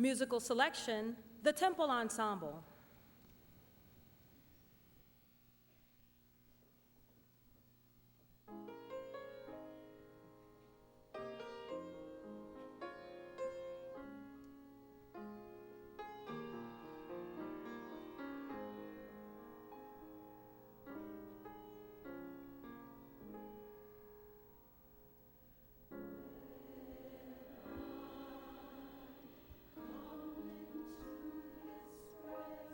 Musical selection, the Temple Ensemble. Come into his presence.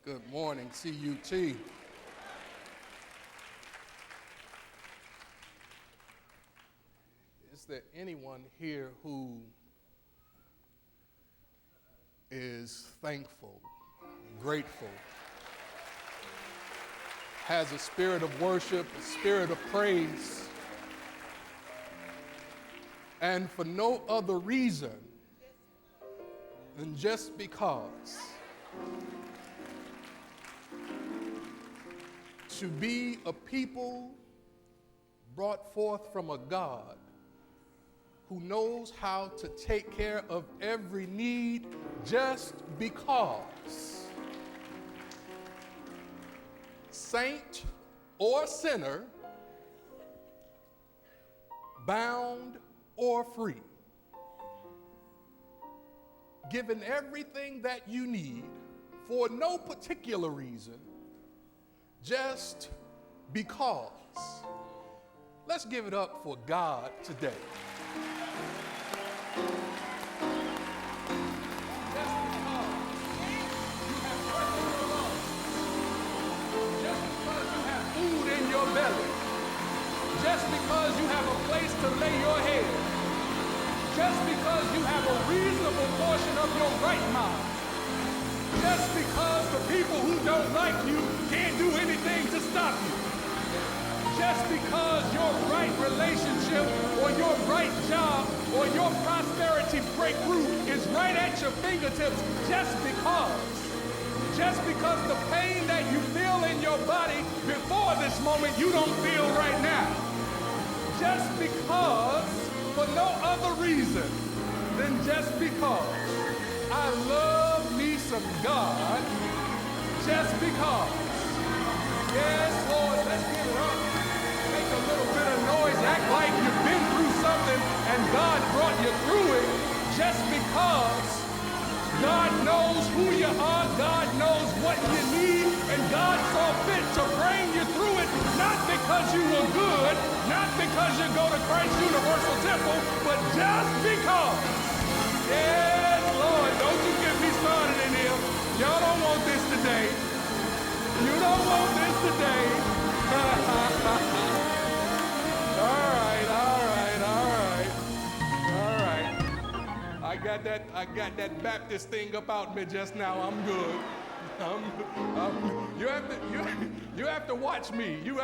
Good morning, CUT. Is there anyone here who is thankful, grateful, has a spirit of worship, a spirit of praise, and for no other reason than just because to be a people brought forth from a God who knows how to take care of every need just because. Saint or sinner, bound or free, given everything that you need for no particular reason, just because. Let's give it up for God today. Belly. Just because you have a place to lay your head, just because you have a reasonable portion of your right mind, just because the people who don't like you can't do anything to stop you, just because your right relationship or your right job or your prosperity breakthrough is right at your fingertips, just because the pain that you feel in your body before this moment you don't feel right now. Just because, for no other reason than just because. I love me some God just because. Yes, Lord, let's give it up. Make a little bit of noise, act like you've been through something and God brought you through it just because. God knows who you are, God knows what you need, and God saw fit to bring you through it, not because you were good, not because you go to Christ Universal Temple, but just because. Yes, Lord, don't you get me started in here. Y'all don't want this today. You don't want this today. I got that Baptist thing up out me just now. I'm good. You have to watch me. You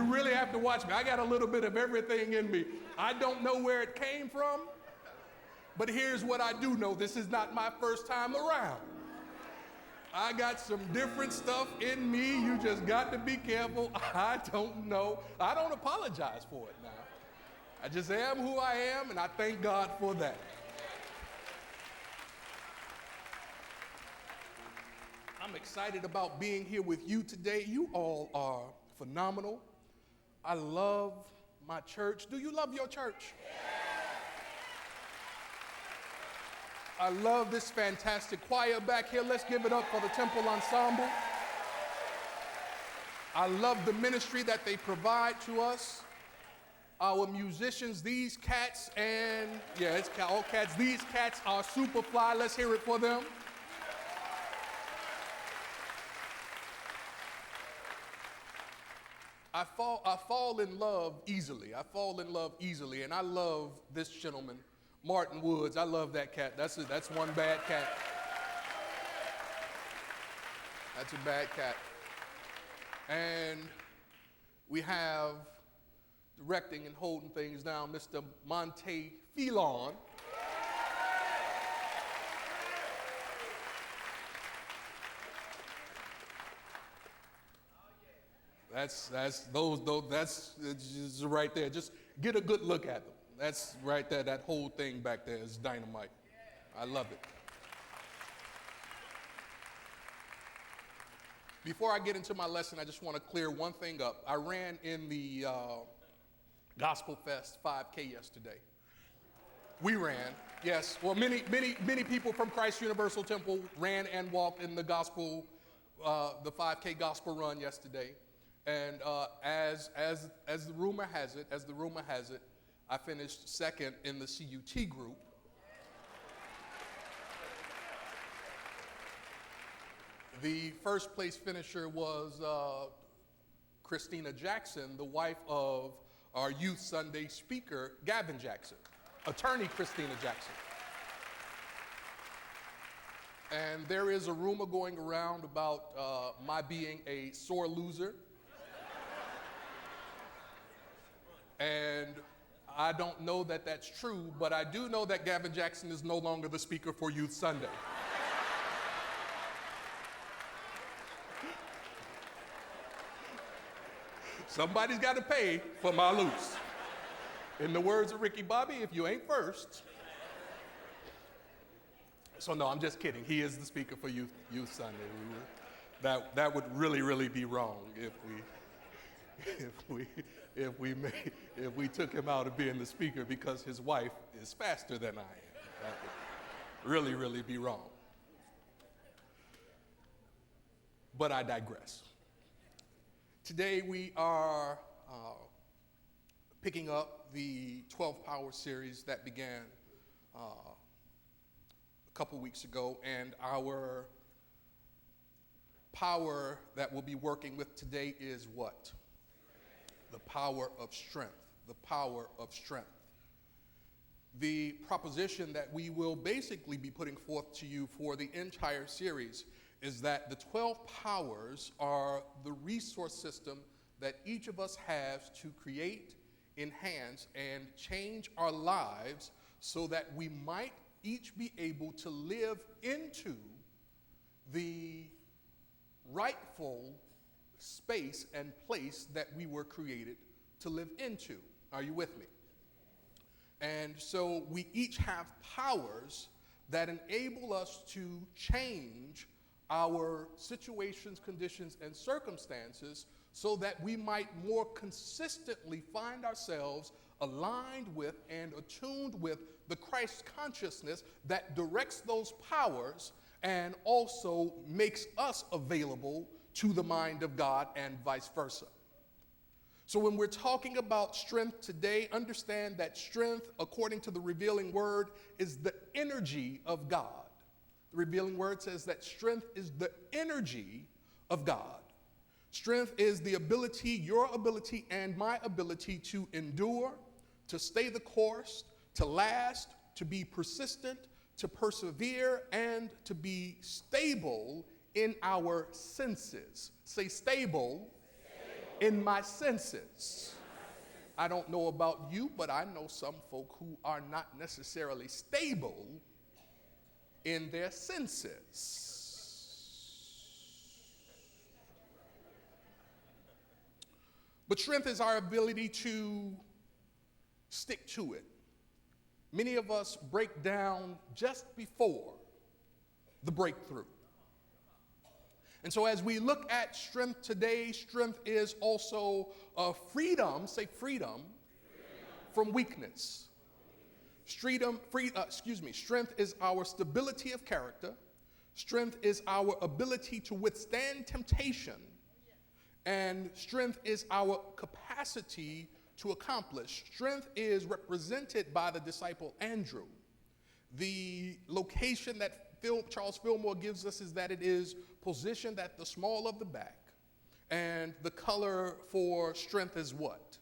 really have to watch me. I got a little bit of everything in me. I don't know where it came from, but here's what I do know. This is not my first time around. I got some different stuff in me. You just got to be careful. I don't know. I don't apologize for it now. I just am who I am, and I thank God for that. I'm excited about being here with you today. You all are phenomenal. I love my church. Do you love your church? I love this fantastic choir back here. Let's give it up for the Temple Ensemble. I love the ministry that they provide to us. Our musicians, these cats, and yeah, it's all cats. These cats are super fly. Let's hear it for them. I fall in love easily. And I love this gentleman, Martin Woods. I love that cat. That's one bad cat. That's a bad cat. And we have directing and holding things down, Mr. Monte Filon. That's just right there. Just get a good look at them. That's right there. That whole thing back there is dynamite. I love it. Before I get into my lesson, I just want to clear one thing up. I ran in the Gospel Fest 5K yesterday. We ran, yes. Well, many people from Christ Universal Temple ran and walked in the gospel, the 5K gospel run yesterday. And as the rumor has it, I finished second in the CUT group. The first place finisher was Christina Jackson, the wife of our Youth Sunday speaker, Gavin Jackson, attorney Christina Jackson. And there is a rumor going around about my being a sore loser. And I don't know that that's true, but I do know that Gavin Jackson is no longer the speaker for Youth Sunday. Somebody's got to pay for my loose. In the words of Ricky Bobby, if you ain't first. So no, I'm just kidding. He is the speaker for Youth Sunday. That would really be wrong if we took him out of being the speaker because his wife is faster than I am. That would really be wrong. But I digress. Today we are picking up the 12 Power series that began a couple weeks ago, and our power that we'll be working with today is what? The power of strength. The power of strength. The proposition that we will basically be putting forth to you for the entire series is that the 12 powers are the resource system that each of us has to create, enhance, and change our lives so that we might each be able to live into the rightful space and place that we were created to live into. Are you with me? And so we each have powers that enable us to change our situations, conditions, and circumstances so that we might more consistently find ourselves aligned with and attuned with the Christ consciousness that directs those powers and also makes us available to the mind of God and vice versa. So when we're talking about strength today, understand that strength, according to the revealing word, is the energy of God. The revealing word says that strength is the energy of God. Strength is the ability, your ability and my ability to endure, to stay the course, to last, to be persistent, to persevere, and to be stable in our senses. Say stable, in my senses. I don't know about you, but I know some folk who are not necessarily stable in their senses. But strength is our ability to stick to it. Many of us break down just before the breakthrough. And so as we look at strength today, strength is also freedom, say freedom, from weakness. Strength is our stability of character. Strength is our ability to withstand temptation. And strength is our capacity to accomplish. Strength is represented by the disciple Andrew. The location that Charles Fillmore gives us is that it is positioned at the small of the back. And the color for strength is what?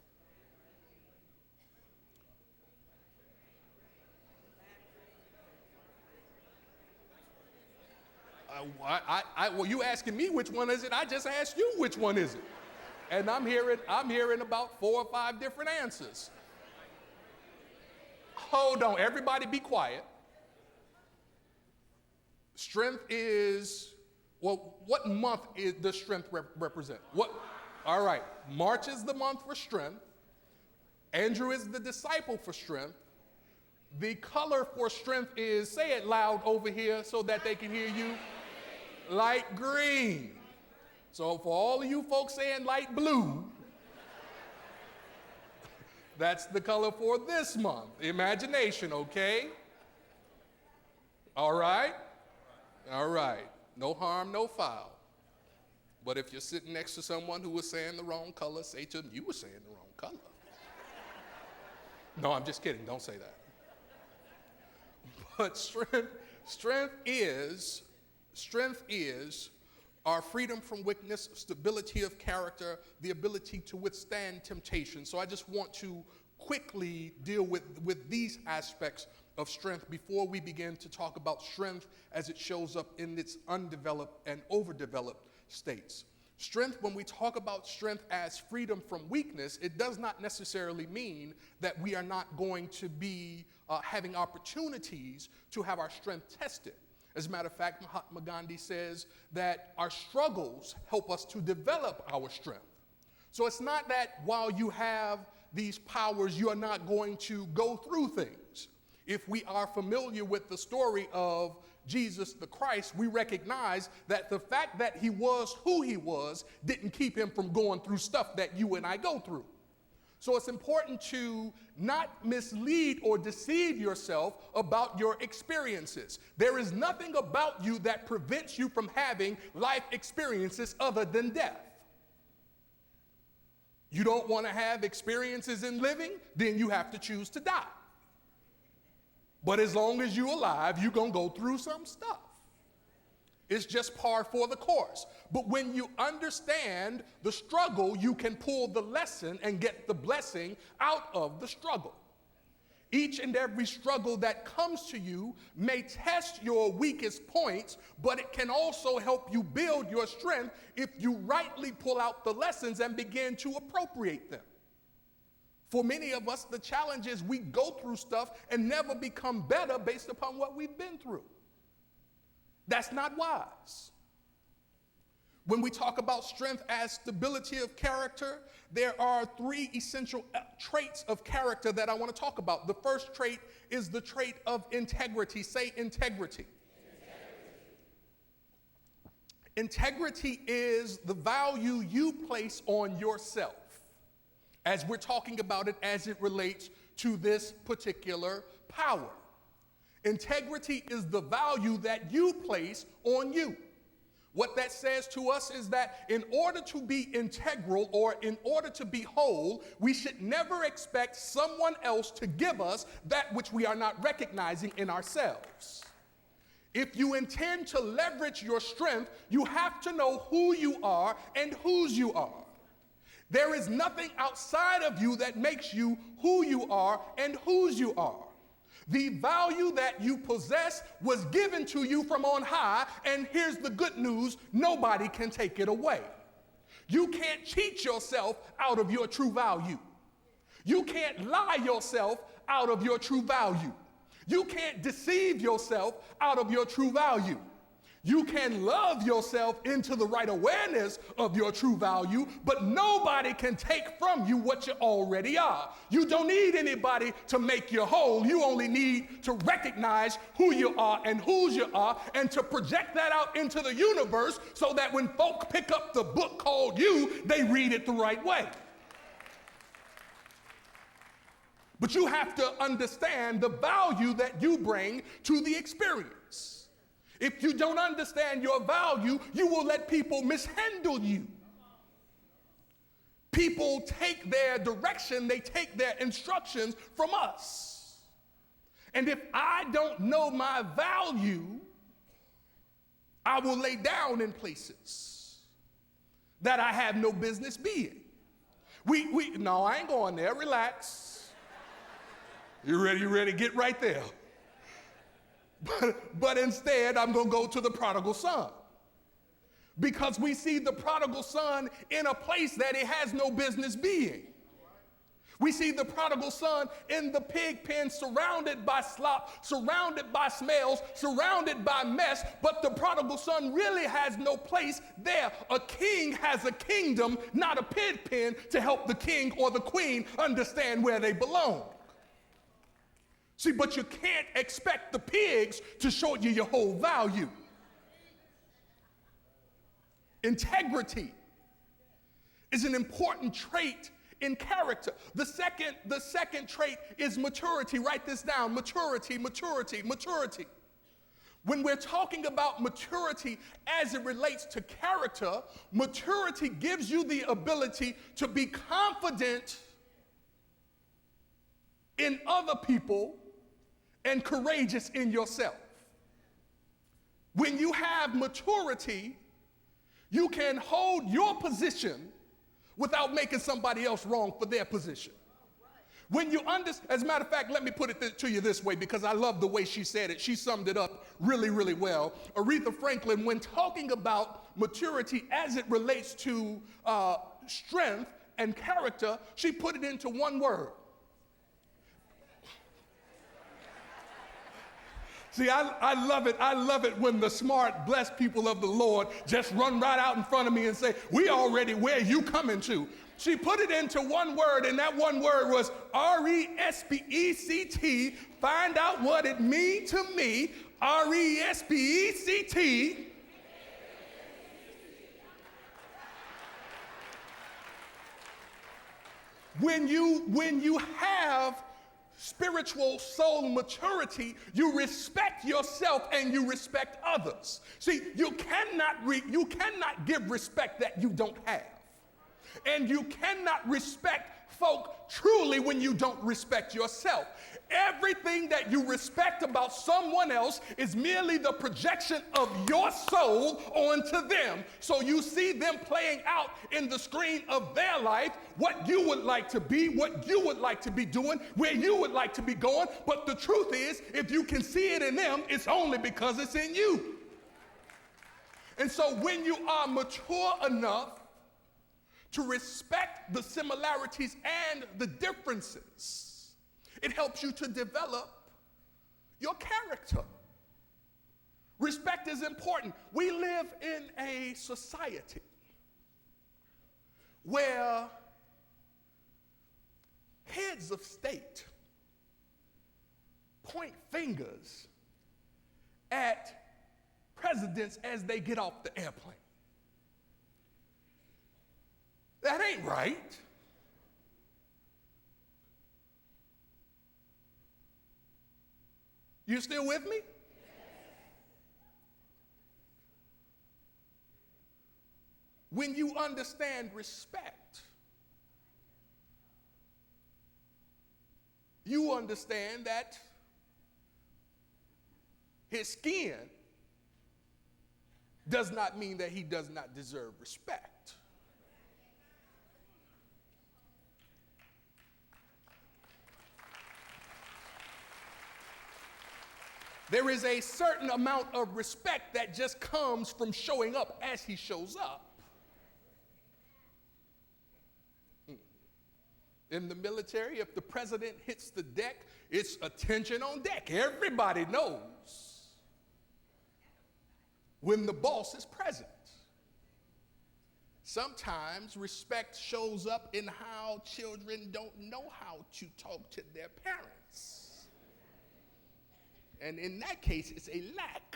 Well, you asking me which one is it? I just asked you which one is it. And I'm hearing about 4 or 5 different answers. Hold on, everybody be quiet. Strength is, well, what month does strength represent? All right, March is the month for strength. Andrew is the disciple for strength. The color for strength is, say it loud over here so that they can hear you, light green. So for all of you folks saying light blue, that's the color for this month. Imagination, okay? All right? All right. No harm, no foul. But if you're sitting next to someone who was saying the wrong color, say to them, you were saying the wrong color. No, I'm just kidding. Don't say that. But strength is are freedom from weakness, stability of character, the ability to withstand temptation. So I just want to quickly deal with these aspects of strength before we begin to talk about strength as it shows up in its undeveloped and overdeveloped states. Strength, when we talk about strength as freedom from weakness, it does not necessarily mean that we are not going to be having opportunities to have our strength tested. As a matter of fact, Mahatma Gandhi says that our struggles help us to develop our strength. So it's not that while you have these powers, you are not going to go through things. If we are familiar with the story of Jesus the Christ, we recognize that the fact that he was who he was didn't keep him from going through stuff that you and I go through. So it's important to not mislead or deceive yourself about your experiences. There is nothing about you that prevents you from having life experiences other than death. You don't want to have experiences in living, then you have to choose to die. But as long as you're alive, you're going to go through some stuff. It's just par for the course. But when you understand the struggle, you can pull the lesson and get the blessing out of the struggle. Each and every struggle that comes to you may test your weakest points, but it can also help you build your strength if you rightly pull out the lessons and begin to appropriate them. For many of us, the challenge is we go through stuff and never become better based upon what we've been through. That's not wise. When we talk about strength as stability of character, there are three essential traits of character that I want to talk about. The first trait is the trait of integrity. Say integrity. Integrity is the value you place on yourself, as we're talking about it as it relates to this particular power. Integrity is the value that you place on you. What that says to us is that in order to be integral or in order to be whole, we should never expect someone else to give us that which we are not recognizing in ourselves. If you intend to leverage your strength, you have to know who you are and whose you are. There is nothing outside of you that makes you who you are and whose you are. The value that you possess was given to you from on high, and here's the good news, nobody can take it away. You can't cheat yourself out of your true value. You can't lie yourself out of your true value. You can't deceive yourself out of your true value. You can love yourself into the right awareness of your true value, but nobody can take from you what you already are. You don't need anybody to make you whole. You only need to recognize who you are and whose you are and to project that out into the universe so that when folk pick up the book called you, they read it the right way. But you have to understand the value that you bring to the experience. If you don't understand your value, you will let people mishandle you. People take their direction, they take their instructions from us. And if I don't know my value, I will lay down in places that I have no business being. No, I ain't going there. Relax. You ready? Get right there. But instead, I'm going to go to the prodigal son. Because we see the prodigal son in a place that he has no business being. We see the prodigal son in the pig pen, surrounded by slop, surrounded by smells, surrounded by mess, but the prodigal son really has no place there. A king has a kingdom, not a pig pen, to help the king or the queen understand where they belong. See, but you can't expect the pigs to show you your whole value. Integrity is an important trait in character. The second trait is maturity. Write this down. Maturity. When we're talking about maturity as it relates to character, maturity gives you the ability to be confident in other people and courageous in yourself. When you have maturity, You can hold your position without making somebody else wrong for their position. When you understand, as a matter of fact, let me put it to you this way because I love the way she said it. She summed it up really, really well. Aretha Franklin, when talking about maturity as it relates to strength and character, she put it into one word. See, I love it. I love it when the smart, blessed people of the Lord just run right out in front of me and say, we already where you coming to. She put it into one word, and that one word was R-E-S-P-E-C-T. Find out what it means to me. R-E-S-P-E-C-T. When you have spiritual soul maturity, you respect yourself and you respect others. See, you cannot give respect that you don't have. And you cannot respect folk truly when you don't respect yourself. Everything that you respect about someone else is merely the projection of your soul onto them. So you see them playing out in the screen of their life what you would like to be, what you would like to be doing, where you would like to be going. But the truth is, if you can see it in them, it's only because it's in you. And so when you are mature enough to respect the similarities and the differences, it helps you to develop your character. Respect is important. We live in a society where heads of state point fingers at presidents as they get off the airplane. That ain't right. You still with me? When you understand respect, you understand that his skin does not mean that he does not deserve respect. There is a certain amount of respect that just comes from showing up as he shows up. In the military, if the president hits the deck, it's attention on deck. Everybody knows when the boss is present. Sometimes respect shows up in how children don't know how to talk to their parents. And in that case, it's a lack.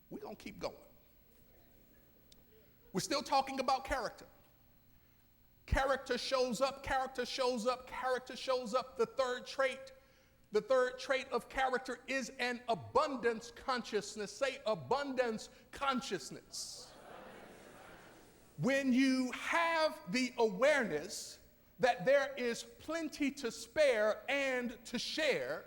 We're going to keep going. We're still talking about character. Character shows up, character shows up, character shows up. The third trait of character is an abundance consciousness. Say abundance consciousness. When you have the awareness that there is plenty to spare and to share,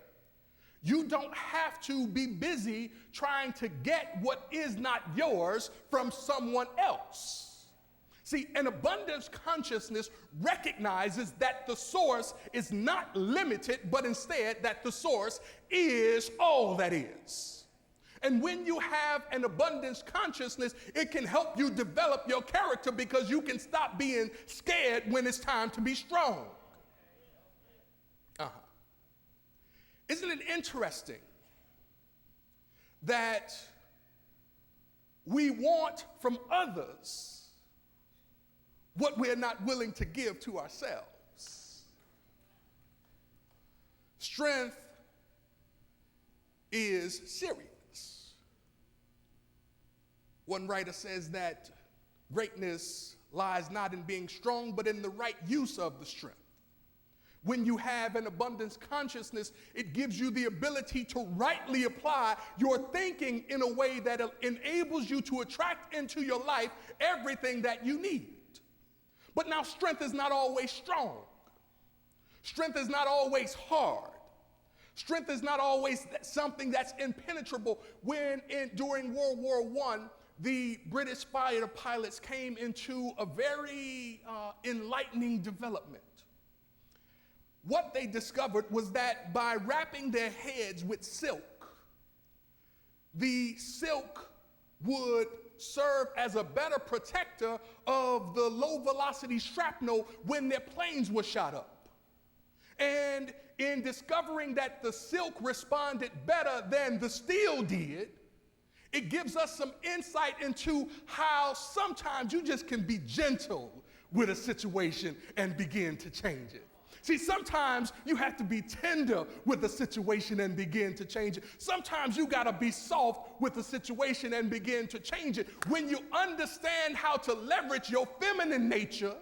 you don't have to be busy trying to get what is not yours from someone else. See, an abundance consciousness recognizes that the source is not limited, but instead that the source is all that is. And when you have an abundance consciousness, it can help you develop your character because you can stop being scared when it's time to be strong. Isn't it interesting that we want from others what we're not willing to give to ourselves? Strength is serious. One writer says that greatness lies not in being strong, but in the right use of the strength. When you have an abundance consciousness, it gives you the ability to rightly apply your thinking in a way that enables you to attract into your life everything that you need. But now strength is not always strong. Strength is not always hard. Strength is not always something that's impenetrable. During World War I, the British fighter pilots came into a very enlightening development. What they discovered was that by wrapping their heads with silk, the silk would serve as a better protector of the low velocity shrapnel when their planes were shot up. And in discovering that the silk responded better than the steel did, it gives us some insight into how sometimes you just can be gentle with a situation and begin to change it. See, sometimes you have to be tender with a situation and begin to change it. Sometimes you got to be soft with a situation and begin to change it. When you understand how to leverage your feminine nature,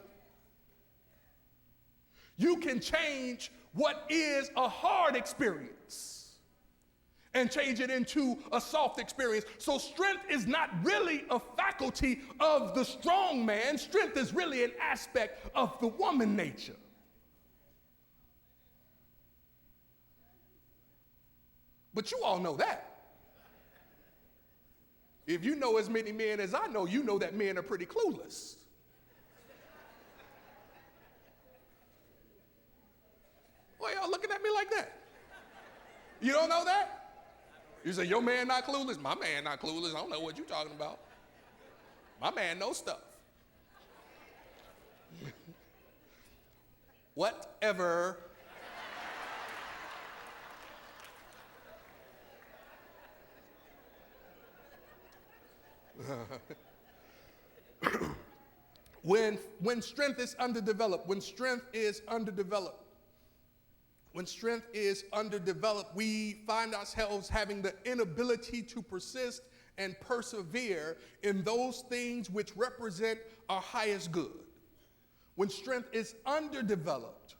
you can change what is a hard experience and change it into a soft experience. So strength is not really a faculty of the strong man. Strength is really an aspect of the woman nature. But you all know that. If you know as many men as I know, you know that men are pretty clueless. Why y'all looking at me like that? You don't know that? You say, your man not clueless? My man not clueless. I don't know what you're talking about. My man knows stuff. Whatever. When strength is underdeveloped, we find ourselves having the inability to persist and persevere in those things which represent our highest good. When strength is underdeveloped,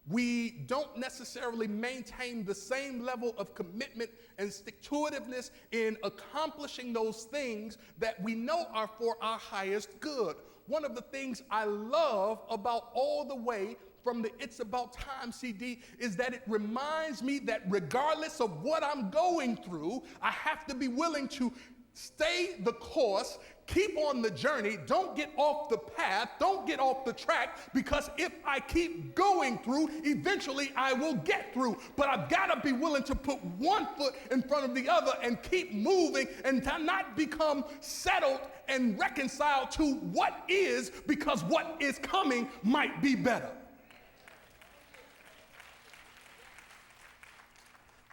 we don't necessarily maintain the same level of commitment and stick-to-itiveness in accomplishing those things that we know are for our highest good. One of the things I love about All the Way from the It's About Time CD is that it reminds me that regardless of what I'm going through, I have to be willing to stay the course, keep on the journey, don't get off the path, don't get off the track, because if I keep going through, eventually I will get through. But I've got to be willing to put one foot in front of the other and keep moving and to not become settled and reconciled to what is, because what is coming might be better.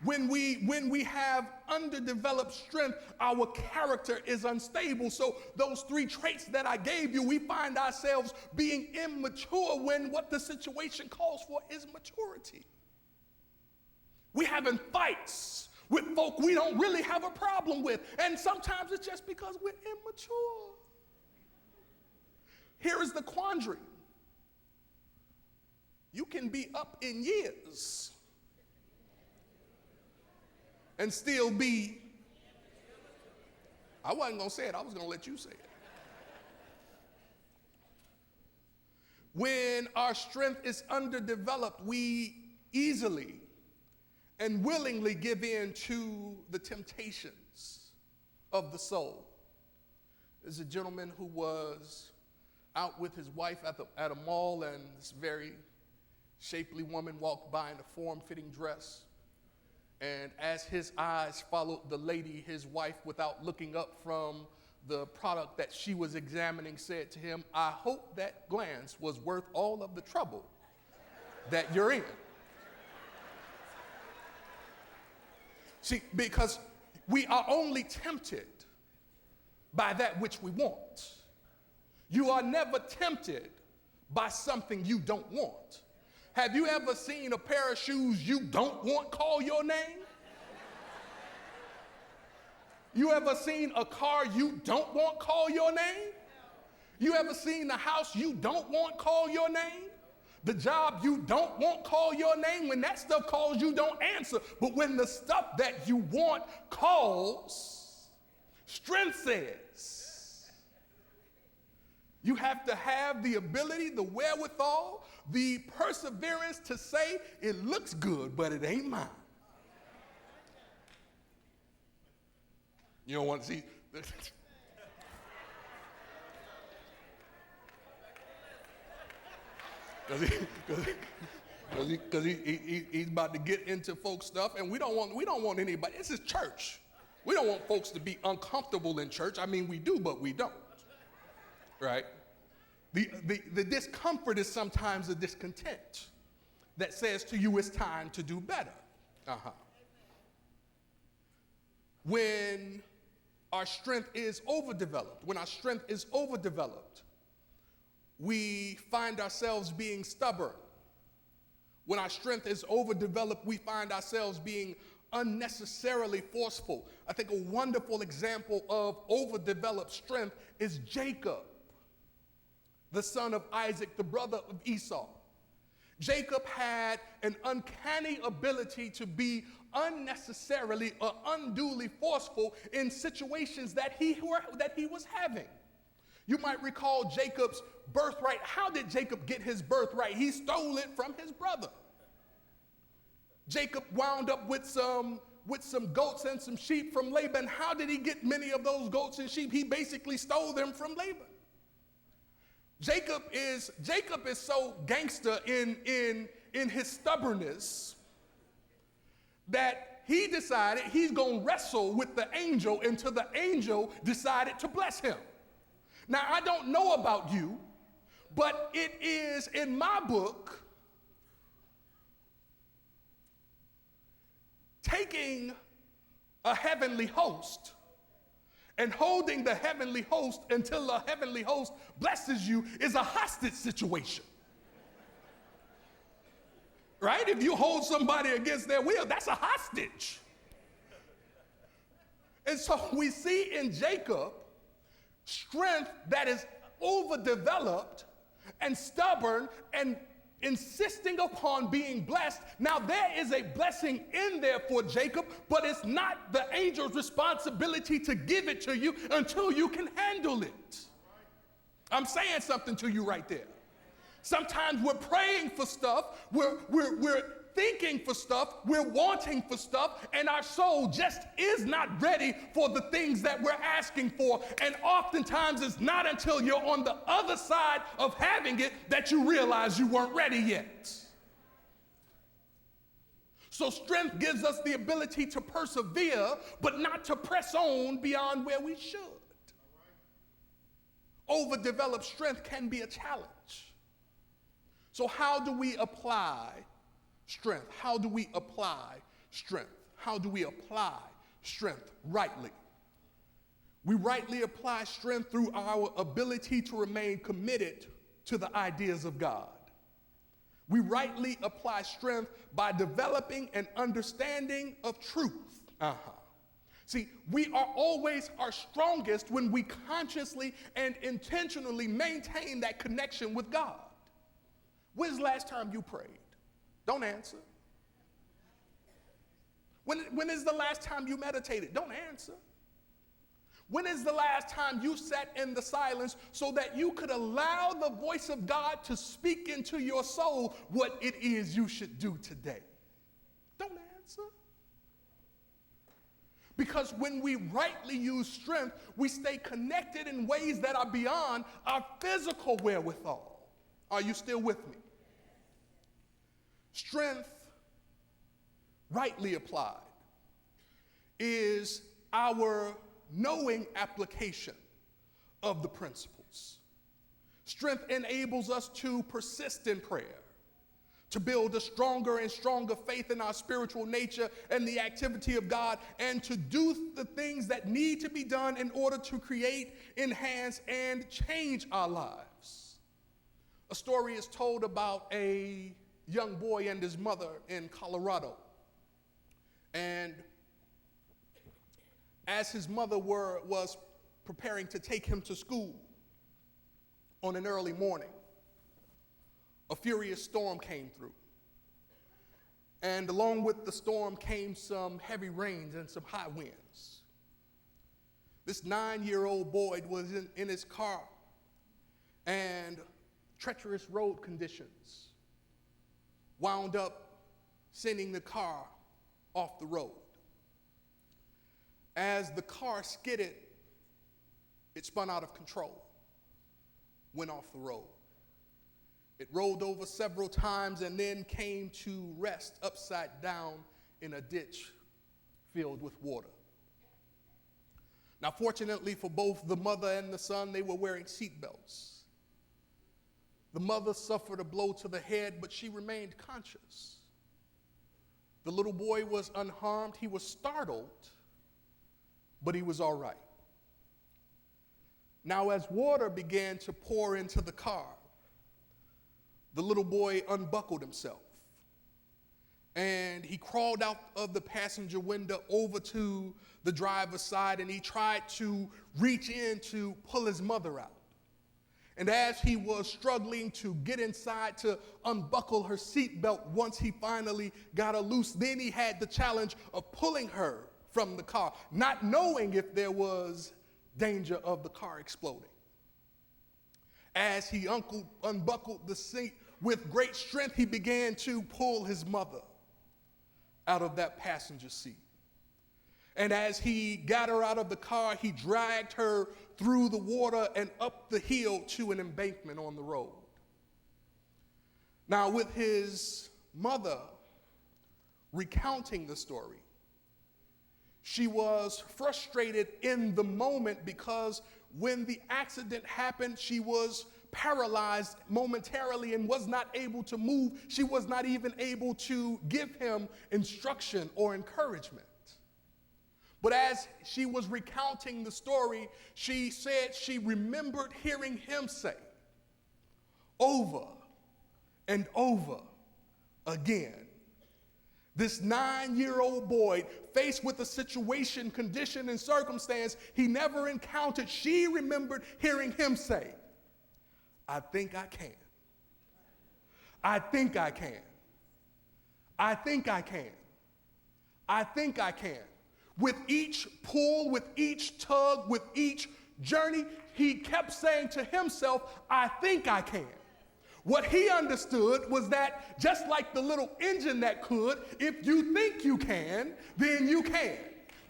When we have underdeveloped strength, our character is unstable. So those three traits that I gave you, we find ourselves being immature when what the situation calls for is maturity. We having fights with folk we don't really have a problem with. And sometimes it's just because we're immature. Here is the quandary. You can be up in years and still be, I wasn't going to say it, I was going to let you say it. When our strength is underdeveloped, we easily and willingly give in to the temptations of the soul. There's a gentleman who was out with his wife at a mall, and this very shapely woman walked by in a form-fitting dress. And as his eyes followed the lady, his wife, without looking up from the product that she was examining, said to him, "I hope that glance was worth all of the trouble that you're in." See, because we are only tempted by that which we want. You are never tempted by something you don't want. Have you ever seen a pair of shoes you don't want call your name? You ever seen a car you don't want call your name? You ever seen the house you don't want call your name? The job you don't want call your name? When that stuff calls, you don't answer. But when the stuff that you want calls, strength says, you have to have the ability, the wherewithal, the perseverance to say, it looks good, but it ain't mine. You don't want to see. Because he's about to get into folks' stuff, and we don't want anybody. This is church. We don't want folks to be uncomfortable in church. I mean, we do, but we don't. Right? The discomfort is sometimes a discontent that says to you it's time to do better. When our strength is overdeveloped, we find ourselves being stubborn. When our strength is overdeveloped, we find ourselves being unnecessarily forceful. I think a wonderful example of overdeveloped strength is Jacob, the son of Isaac, the brother of Esau. Jacob had an uncanny ability to be unnecessarily or unduly forceful in situations that he was having. You might recall Jacob's birthright. How did Jacob get his birthright? He stole it from his brother. Jacob wound up with some goats and some sheep from Laban. How did he get many of those goats and sheep? He basically stole them from Laban. Jacob is so gangster in his stubbornness that he decided he's going to wrestle with the angel until the angel decided to bless him. Now, I don't know about you, but it is in my book taking a heavenly host and holding the heavenly host until the heavenly host blesses you is a hostage situation. Right? If you hold somebody against their will, that's a hostage. And so we see in Jacob strength that is overdeveloped and stubborn and insisting upon being blessed. Now, there is a blessing in there for Jacob, but it's not the angel's responsibility to give it to you until you can handle it. I'm saying something to you right there. Sometimes we're praying for stuff, we're thinking for stuff, we're wanting for stuff, and our soul just is not ready for the things that we're asking for. And oftentimes it's not until you're on the other side of having it that you realize you weren't ready yet. So strength gives us the ability to persevere, but not to press on beyond where we should. Overdeveloped strength can be a challenge. So how do we apply strength? How do we apply strength? How do we apply strength rightly? We rightly apply strength through our ability to remain committed to the ideas of God. We rightly apply strength by developing an understanding of truth. See, we are always our strongest when we consciously and intentionally maintain that connection with God. When's the last time you prayed? Don't answer. When is the last time you meditated? Don't answer. When is the last time you sat in the silence so that you could allow the voice of God to speak into your soul what it is you should do today? Don't answer. Because when we rightly use strength, we stay connected in ways that are beyond our physical wherewithal. Are you still with me? Strength, rightly applied, is our knowing application of the principles. Strength enables us to persist in prayer, to build a stronger and stronger faith in our spiritual nature and the activity of God, and to do the things that need to be done in order to create, enhance, and change our lives. A story is told about a young boy and his mother in Colorado. And as his mother was preparing to take him to school on an early morning, a furious storm came through. And along with the storm came some heavy rains and some high winds. This 9-year-old boy was in his car, and treacherous road conditions wound up sending the car off the road. As the car skidded, it spun out of control, went off the road. It rolled over several times and then came to rest upside down in a ditch filled with water. Now, fortunately for both the mother and the son, they were wearing seatbelts. The mother suffered a blow to the head, but she remained conscious. The little boy was unharmed. He was startled, but he was all right. Now, as water began to pour into the car, the little boy unbuckled himself, and he crawled out of the passenger window over to the driver's side, and he tried to reach in to pull his mother out. And as he was struggling to get inside to unbuckle her seatbelt, once he finally got her loose, then he had the challenge of pulling her from the car, not knowing if there was danger of the car exploding. As he unbuckled the seat with great strength, he began to pull his mother out of that passenger seat. And as he got her out of the car, he dragged her through the water and up the hill to an embankment on the road. Now, with his mother recounting the story, she was frustrated in the moment because when the accident happened, she was paralyzed momentarily and was not able to move. She was not even able to give him instruction or encouragement. But as she was recounting the story, she said she remembered hearing him say over and over again, this 9-year-old boy faced with a situation, condition, and circumstance he never encountered, she remembered hearing him say, I think I can. I think I can. I think I can. I think I can. With each pull, with each tug, with each journey, he kept saying to himself, I think I can. What he understood was that just like the little engine that could, if you think you can, then you can.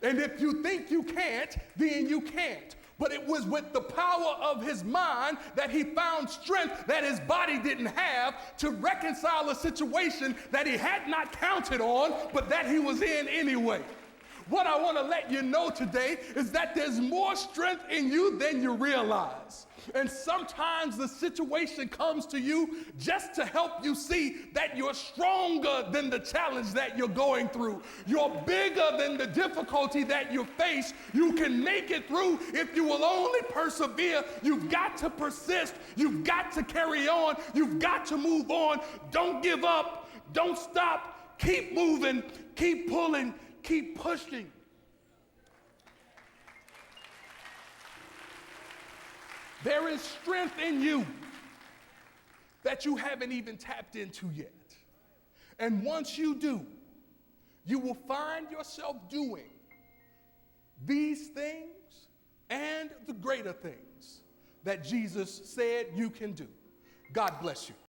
And if you think you can't, then you can't. But it was with the power of his mind that he found strength that his body didn't have to reconcile a situation that he had not counted on, but that he was in anyway. What I want to let you know today is that there's more strength in you than you realize. And sometimes the situation comes to you just to help you see that you're stronger than the challenge that you're going through. You're bigger than the difficulty that you face. You can make it through if you will only persevere. You've got to persist. You've got to carry on. You've got to move on. Don't give up. Don't stop. Keep moving. Keep pulling. Keep pushing. There is strength in you that you haven't even tapped into yet. And once you do, you will find yourself doing these things and the greater things that Jesus said you can do. God bless you.